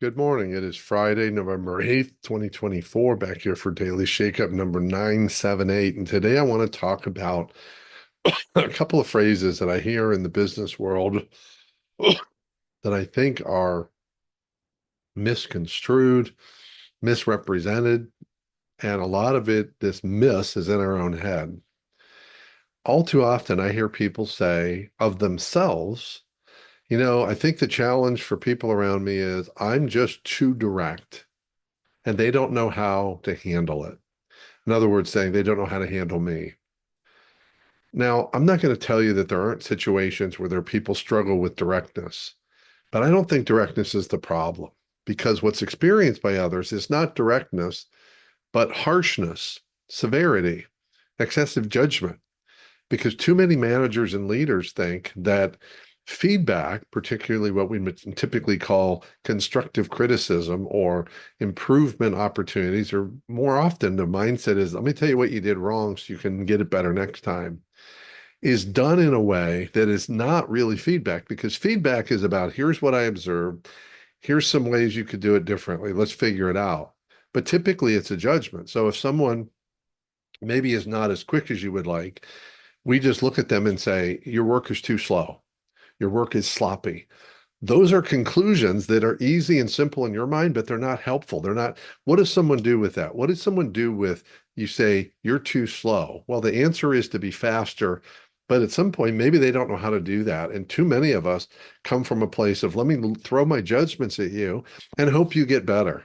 Good morning. It is Friday, November 8th, 2024, back here for Daily Shakeup number 978. And today I want to talk about a couple of phrases that I hear in the business world that I think are misconstrued, misrepresented, and a lot of it, this miss, is in our own head. All too often, I hear people say of themselves, I think the challenge for people around me is I'm just too direct and they don't know how to handle it. In other words, saying they don't know how to handle me. Now, I'm not going to tell you that there aren't situations where there are people struggle with directness, but I don't think directness is the problem because what's experienced by others is not directness, but harshness, severity, excessive judgment. Because too many managers and leaders think that feedback, particularly what we typically call constructive criticism or improvement opportunities, or more often the mindset is, let me tell you what you did wrong so you can get it better next time, is done in a way that is not really feedback because feedback is about here's what I observed, here's some ways you could do it differently, let's figure it out. But typically it's a judgment. So if someone maybe is not as quick as you would like, we just look at them and say, your work is too slow. Your work is sloppy. Those are conclusions that are easy and simple in your mind, but they're not helpful. They're not, what does someone do with that? What does someone do with you say, you're too slow? Well, the answer is to be faster. But at some point, maybe they don't know how to do that. And too many of us come from a place of let me throw my judgments at you and hope you get better.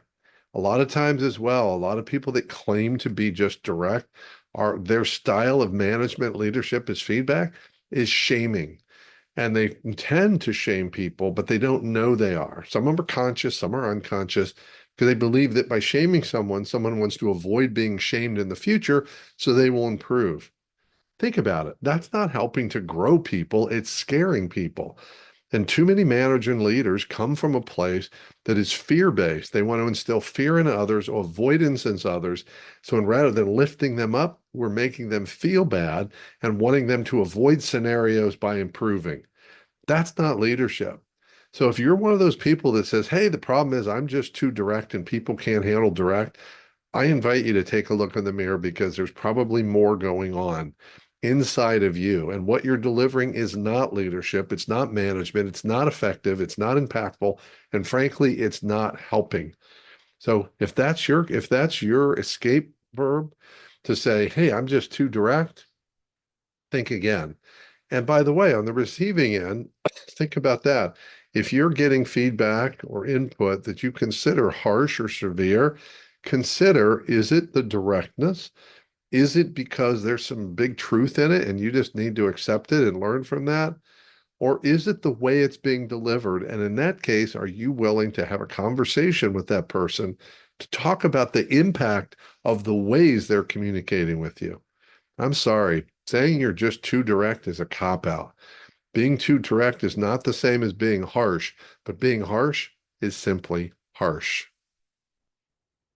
A lot of times as well, a lot of people that claim to be just direct are their style of management leadership is feedback is shaming. And they intend to shame people, but they don't know they are. Some of them are conscious, some are unconscious, because they believe that by shaming someone, someone wants to avoid being shamed in the future, so they will improve. Think about it. That's not helping to grow people, it's scaring people. And too many managers and leaders come from a place that is fear-based. They want to instill fear in others or avoidance in others. So rather than lifting them up, we're making them feel bad and wanting them to avoid scenarios by improving. That's not leadership. So if you're one of those people that says, hey, the problem is I'm just too direct and people can't handle direct, I invite you to take a look in the mirror because there's probably more going on inside of you. And what you're delivering is not leadership. It's not management. It's not effective. It's not impactful. And frankly, it's not helping. So if that's your escape verb to say, hey, I'm just too direct, think again. And by the way, on the receiving end, think about that. If you're getting feedback or input that you consider harsh or severe, consider, is it the directness? Is it because there's some big truth in it and you just need to accept it and learn from that? Or is it the way it's being delivered? And in that case, are you willing to have a conversation with that person to talk about the impact of the ways they're communicating with you? I'm sorry, saying you're just too direct is a cop out. Being too direct is not the same as being harsh, but being harsh is simply harsh.